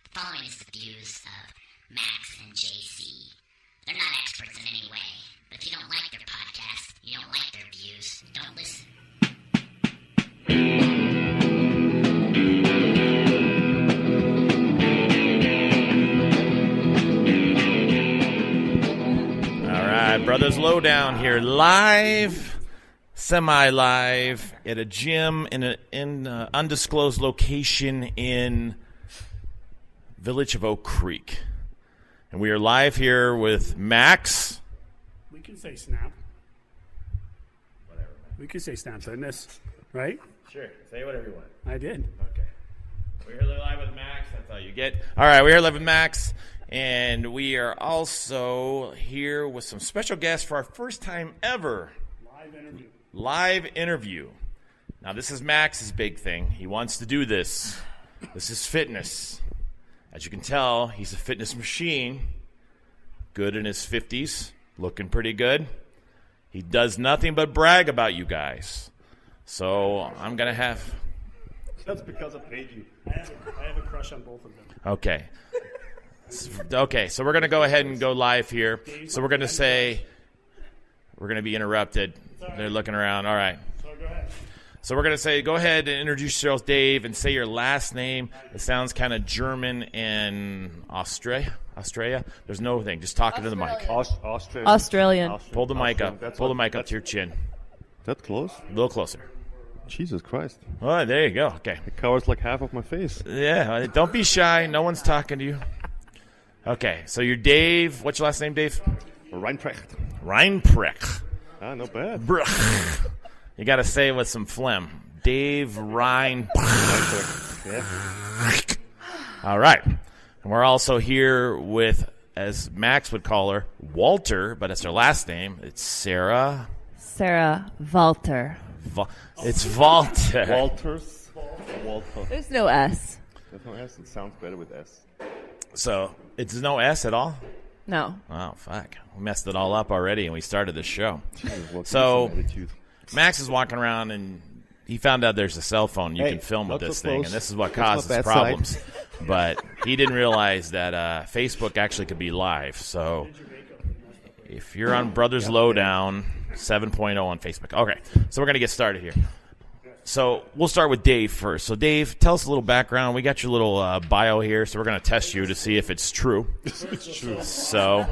The following is the views of Max and JC. They're not experts in any way, but if you don't like their podcast, you don't like their views, don't listen. All right, Brothers Lowdown here, live, semi-live, at a gym in an undisclosed location in Village of Oak Creek. And we are live here with Max. We can say snap. Whatever. We can say snap in this, right? Sure, say whatever you want. I did. Okay. We're here live with Max, that's all you get. All right, we're here live with Max, and we are also here with some special guests for our first time ever. Live interview. Now, this is Max's big thing. He wants to do this. This is fitness. As you can tell, he's a fitness machine. Good in his 50s. Looking pretty good. He does nothing but brag about you guys. So I'm going to have... That's because I paid you. I have a crush on both of them. Okay. Okay, so we're going to go ahead and go live here. So we're going to say... We're going to be interrupted. They're looking around. All right. So go ahead. So we're going to say, go ahead and introduce yourself, Dave, and say your last name. It sounds kind of German and Australia. There's no thing. Just talking to the mic. Australian. Pull the mic up. Pull the mic up to your chin. That close? A little closer. Jesus Christ. Oh, there you go. Okay. It covers like half of my face. Yeah, don't be shy. No one's talking to you. Okay, so you're Dave. What's your last name, Dave? Reinprecht. Reinprecht. Ah, not bad. You got to say it with some phlegm. Dave Reinprecht. Yeah. All right. And we're also here with, as Max would call her, Walter, but it's her last name. It's Sarah. Sarah Walter. It's Walter. Walters. Walter. There's no S. There's no S. It sounds better with S. So it's no S at all? No. Oh, fuck. We messed it all up already, and we started this show. Jesus, So Max is walking around, and he found out there's a cell phone you can film with not this so thing, close. and this is what That's causes my bad problems. But he didn't realize that Facebook actually could be live. So if you're on Brothers Lowdown 7.0 on Facebook. Okay, so we're going to get started here. So we'll start with Dave first. So Dave, tell us a little background. We got your little bio here, so we're going to test you to see if it's true. It's true. So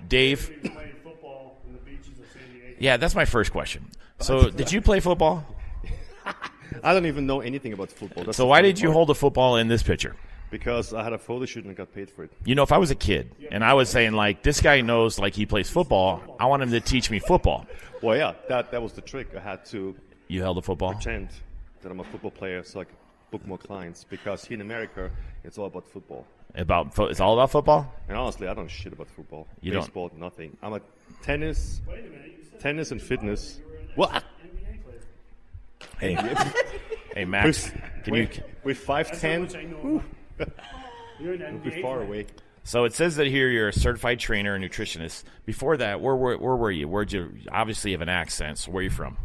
Dave, Playing football in the beaches of San Diego. yeah, that's my first question. So did you play football? I don't even know anything about football. That's So the why funny did you part. hold a football in this picture? Because I had a photo shoot and I got paid for it. You know, if I was a kid and I was saying, like, this guy knows, like, he plays football, I want him to teach me football. Well, yeah, that was the trick. I had to You held a football? pretend that I'm a football player so I could book more clients. Because here in America, it's all about football. It's all about football? And honestly, I don't know shit about football. You don't? Baseball, nothing. I'm a tennis and fitness. What? Hey, hey, Max, can you... With That's how 5'10", much I know about. You're an we'll NBA be far player. away. So it says that here you're a certified trainer and nutritionist. Before that, where were you? Where'd you... Obviously, you have an accent, so where are you from?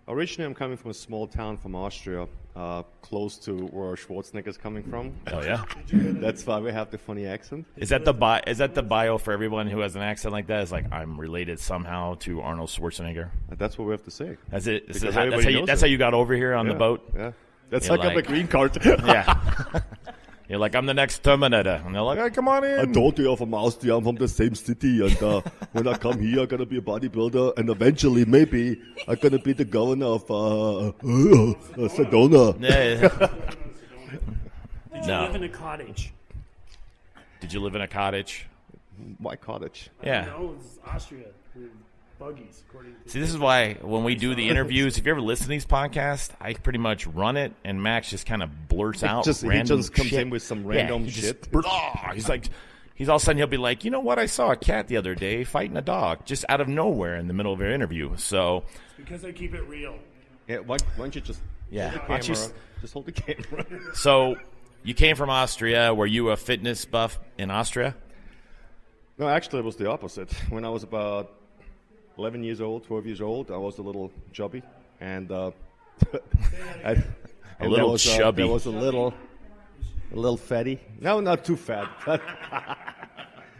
Originally, I'm coming from a small town from Austria, close to where Schwarzenegger's coming from. Oh, yeah? That's why we have the funny accent. Is that the bio for everyone who has an accent like that? It's like, I'm related somehow to Arnold Schwarzenegger. That's what we have to say. That's it. Because everybody knows That's it. how you got over here on the boat? Yeah. That's You're like I got like- the green card. Yeah. You're like, I'm the next Terminator. And they're like, hey, come on in. I told you I'm from Austria. I'm from the same city. And when I come here, I'm going to be a bodybuilder. And eventually, maybe, I'm going to be the governor of Sedona. Yeah. Did you No. live in a cottage? Did you live in a cottage? My cottage. Yeah. No, it's Austria. With buggies, according to... See, this is why when we do the interviews, if you ever listen to these podcasts, I pretty much run it, and Max just kind of blurts out He random just comes shit. in with some random he just shit. He's like, he's all of a sudden he'll be like, you know what? I saw a cat the other day fighting a dog, just out of nowhere in the middle of our interview. So, Because I keep it real. Yeah, why don't you just yeah, hold the why don't you camera? Just hold the camera. so you came from Austria. Were you a fitness buff in Austria? No, actually, it was the opposite. When I was about 11 years old, 12 years old, I was a little chubby, and A little chubby. There was a little A little fatty. No, not too fat, but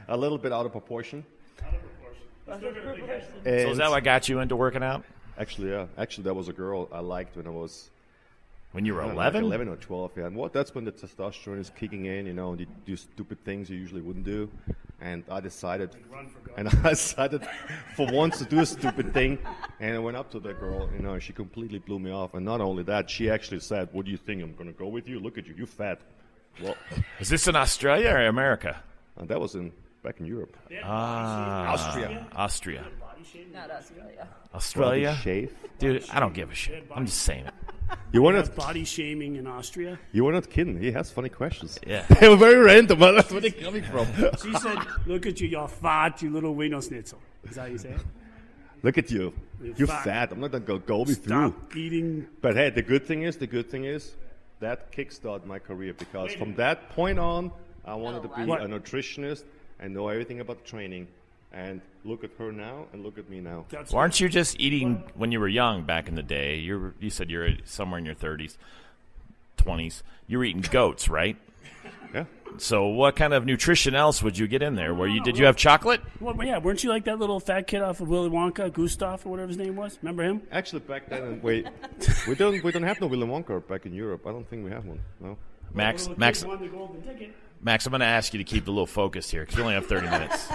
a little bit out of proportion. So is that what got you into working out? Actually, yeah. Actually, that was a girl I liked when I was... When you were like 11? 11 or 12, yeah. And that's when the testosterone is kicking in, you know, and you do stupid things you usually wouldn't do. And I decided for once to do a stupid thing. And I went up to that girl, you know, and she completely blew me off. And not only that, she actually said, "What do you think? I'm going to go with you? Look at you. You're fat." Well, is this in Australia or America? And that was back in Europe. Austria. Not Australia. Australia? Body shave. Dude, I don't give a shit. I'm just saying it. You were That's not, body shaming in Austria. you were not kidding. He has funny questions. Yeah. They were very random, but that's where they're coming from. She said, "Look at you, you're fat, you little wiener schnitzel." Is that how you say it? Look at you. You're fat. fat. I'm not going to go with you. Stop eating. But hey, the good thing is, that kickstarted my career because from that point on, I wanted to be What? a nutritionist and know everything about training. And look at her now and look at me now. That's Well, aren't you just eating when you were young back in the day? You said you're somewhere in your 30s, 20s. You were eating goats, right? Yeah. So what kind of nutrition else would you get in there? Did you have chocolate? Well, yeah, weren't you like that little fat kid off of Willy Wonka, Gustav or whatever his name was? Remember him? Actually, back then, we don't have no Willy Wonka back in Europe. I don't think we have one. No. Max, Little Max, kid won the golden ticket. Max, I'm going to ask you to keep a little focused here because we only have 30 minutes.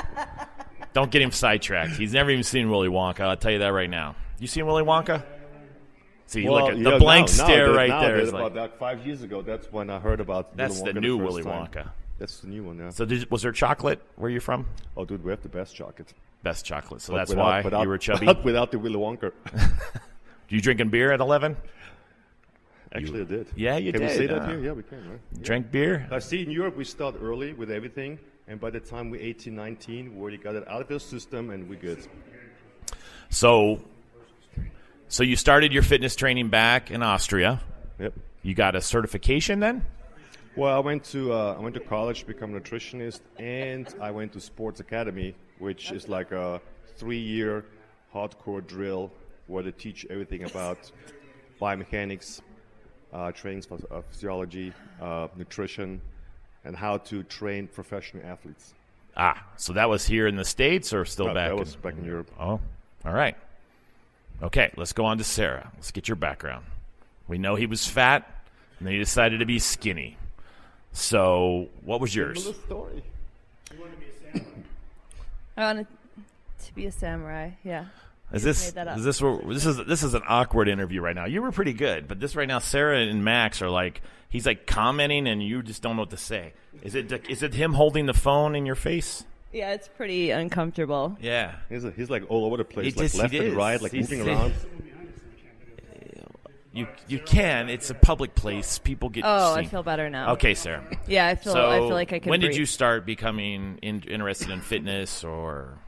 Don't get him sidetracked. He's never even seen Willy Wonka. I'll tell you that right now. You seen Willy Wonka? See, look at the blank stare right there. Is like, about 5 years ago, that's when I heard about that's Willy Wonka the new first Willy time. Wonka. That's the new one, yeah. So was there chocolate where you're from? Oh, dude, we have the best chocolate. Best chocolate. So But that's without- why you were chubby. Without the Willy Wonka. You drinking beer at 11? Actually, I did. Yeah, you can did. Can we say that here? Yeah, we can, right? Drink beer? I see in Europe we start early with everything, and by the time we're 18, 19, we already got it out of the system, and we're good. So you started your fitness training back in Austria. Yep. You got a certification then? Well, I went to college to become a nutritionist, and I went to sports academy, which is like a 3-year hardcore drill where they teach everything about biomechanics, training physiology, nutrition, and how to train professional athletes. So that was here in the States or still No, back? that was back in Europe. Oh, all right. Okay, let's go on to Sarah. Let's get your background. We know he was fat, and then he decided to be skinny. So what was yours? Similar story. I wanted to be a samurai. Yeah. Is made that up. this is an awkward interview right now? You were pretty good, but this right now, Sarah and Max are like, he's like commenting, and you just don't know what to say. Is it him holding the phone in your face? Yeah, it's pretty uncomfortable. Yeah. He's like all over the place, He like just- left he and is. right, like He's- moving around. You can. It's a public place. People get Oh, I seen. feel better now. Okay, Sarah. Yeah, I feel like I can when did breathe. you start becoming interested in fitness or?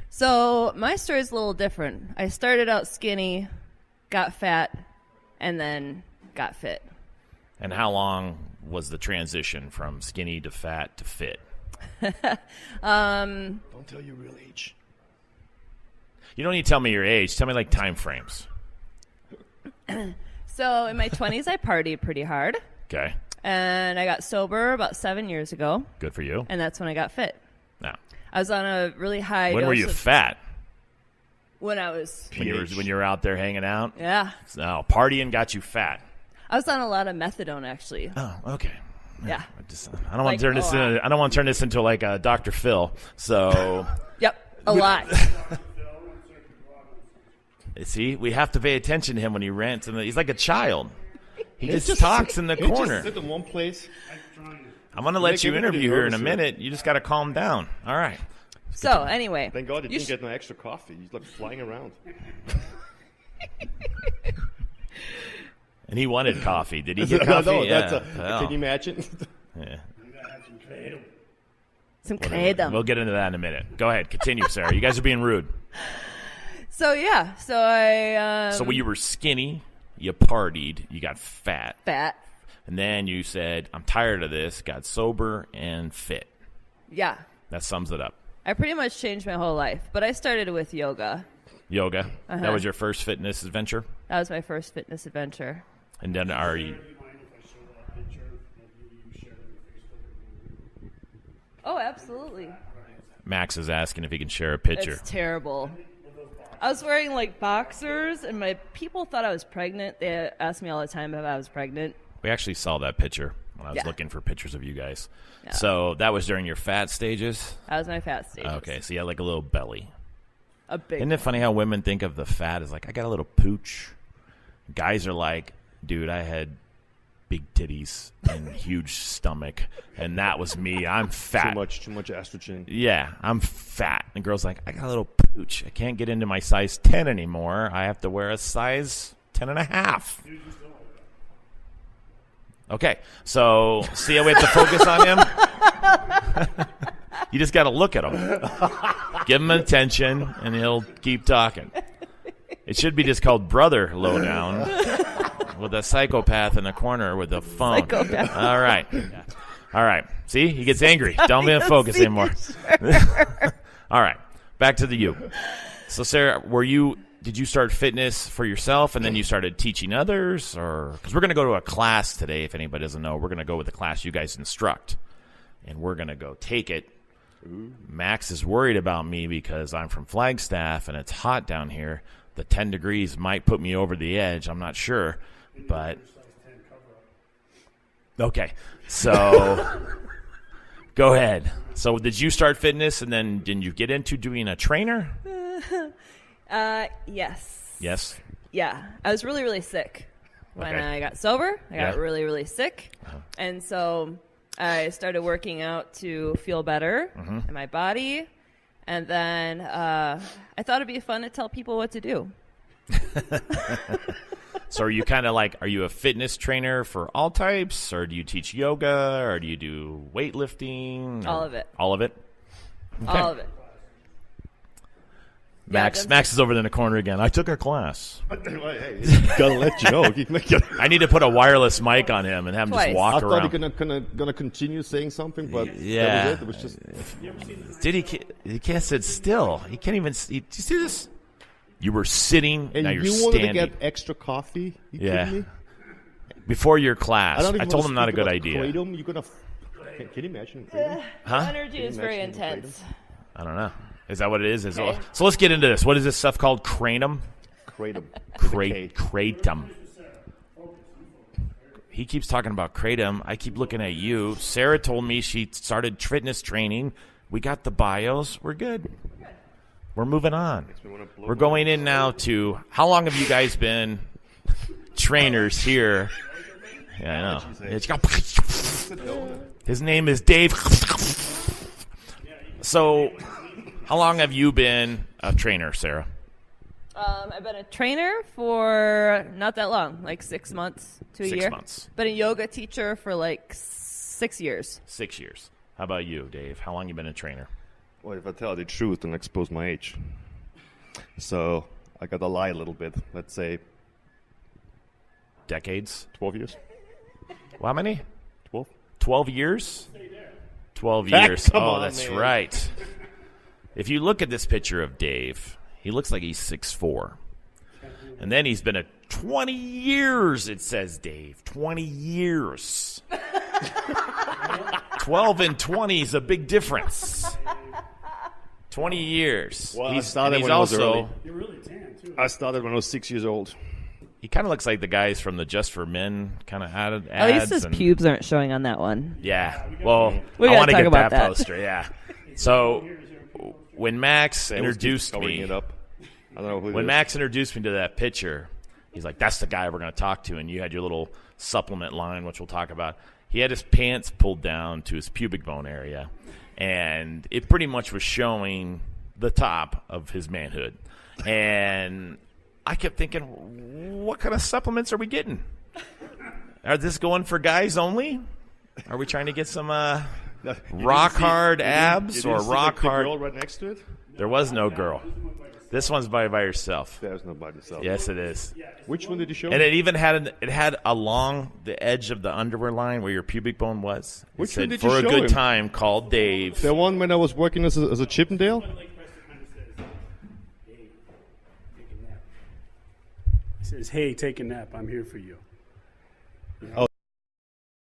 So my story is a little different. I started out skinny, got fat, and then got fit. And how long was the transition from skinny to fat to fit? Don't tell your real age. You don't need to tell me your age. Tell me like time frames. So in my 20s, I partied pretty hard, Okay. and I got sober about 7 years ago, Good for you. and that's when I got fit. Now, I was on a really high when dose were you of- fat? When I was, When you were out there hanging out? yeah. No, partying got you fat. I was on a lot of methadone, actually. Oh, okay. Yeah. I don't want to turn this Like, into. I don't want to turn this into like a Dr. Phil. So, Yep, a lot. see, we have to pay attention to him when he rants, and he's like a child. He just talks in the corner. Just sit in one place. I'm going to let Make you everybody interview here in a nervous here. minute. You just got to calm down. All right. So anyway, Thank God he you didn't get no extra coffee. He's like flying around. And he wanted coffee. Did he get coffee? No, Yeah. can you imagine? Yeah. some kratom. We'll get into that in a minute. Go ahead. Continue, Sarah. You guys are being rude. So yeah, so I So when you were skinny, you partied, you got fat. fat. And then you said, I'm tired of this, got sober and fit. Yeah, That sums it up. I pretty much changed my whole life, but I started with yoga. Yoga. Uh-huh. That was your first fitness adventure? That was my first fitness adventure. And then are you... Oh, absolutely. Max is asking if he can share a picture. It's terrible. I was wearing like boxers, and my people thought I was pregnant. They asked me all the time if I was pregnant. We actually saw that picture when I was Yeah. looking for pictures of you guys. Yeah. So that was during your fat stages? That was my fat stage. Okay, so you had like a little belly. A big. Isn't it funny how women think of the fat as like, I got a little pooch? Guys are like, dude, I had big titties and huge stomach, and that was me. I'm fat. Too much estrogen. Yeah, I'm fat. And girls like, I got a little pooch. I can't get into my size 10 anymore. I have to wear a size 10 and a half. Okay, so see how we have to focus on him? You just got to look at him. Give him attention, and he'll keep talking. It should be just called Brother Lowdown with a psychopath in the corner with a phone. Psychopath. All right. All right. See? He gets angry. Don't let him focus anymore. All right. Back to the you. So, Sarah, did you start fitness for yourself and then you started teaching others? Or because we're going to go to a class today, if anybody doesn't know. We're going to go with the class you guys instruct, and we're going to go take it. Max is worried about me because I'm from Flagstaff and it's hot down here. The 10 degrees might put me over the edge. I'm not sure. But okay, so go ahead. So did you start fitness, and then did you get into doing a trainer? Yes. Yes. Yeah. I was really, really sick when Okay. I got sober. I got Yeah. really, really sick. And so I started working out to feel better in my body. And then I thought it'd be fun to tell people what to do. So are you kind of like, are you a fitness trainer for all types, or do you teach yoga, or do you do weightlifting? All of it. All of it? All of it. Max Yeah, is over there in the corner again. I took a class. Hey, gotta let you know. I need to put a wireless mic on him and have him just Twice. walk I thought around. he gonna continue saying something, but Yeah. that was it. It was just. Did he can't sit still. He can't even. Do you see this? You were sitting. And now you're you wanted standing. to get extra coffee? You Yeah. kidding me? Before your class, don't even I told wanna him not a speak good about idea. Kratom. You're gonna. Can you imagine? Kratom? Huh? Energy is very imagine intense. I don't know. Is that what it is? Okay. So let's get into this. What is this stuff called? Kratom? Kratom. Kratom. He keeps talking about Kratom. I keep looking at you. Sarah told me she started fitness training. We got the bios. We're good. We're moving on. We're going in now to, how long have you guys been trainers here? Yeah, I know. His name is Dave. So, how long have you been a trainer, Sarah? I've been a trainer for not that long, like 6 months to a 6 year. months. Been a yoga teacher for like 6 years. 6 years. How about you, Dave? How long you been a trainer? Well, if I tell the truth and expose my age, so I gotta lie a little bit. Let's say Decades? 12 years. Well, how many? 12. 12 years? 12 Heck, years. come Oh, on, that's man. right. If you look at this picture of Dave, he looks like he's 6'4". And then he's been a 20 years, it says Dave. 20 years. 12 and 20 is a big difference. 20 years. Well, I he's started and he's when I was also, early. You're really tan, too. I started when I was 6 years old. he kind of looks like the guys from the Just for Men kind of ads. At least his and- pubes aren't showing on that one. Yeah. Well, We I gotta want to talk get about that that. poster. Yeah. So when Max They always keep introduced covering me, it up. I don't know who when it is. Max introduced me to that picture, he's like, "That's the guy we're going to talk to." And you had your little supplement line, which we'll talk about. He had his pants pulled down to his pubic bone area, and it pretty much was showing the top of his manhood. And I kept thinking, what kind of supplements are we getting? Are this going for guys only? Are we trying to get some You didn't rock see- hard you didn't- abs you didn't or see rock the hard? girl right next to it? There was no girl. This one's by yourself. There's nobody else. Yes, it is. Which one did you show? And it even had along the edge of the underwear line where your pubic bone was. It Which said, one did you for a show good him? time, call Dave. The one when I was working as a Chippendale? He says, hey, take a nap. I'm here for you.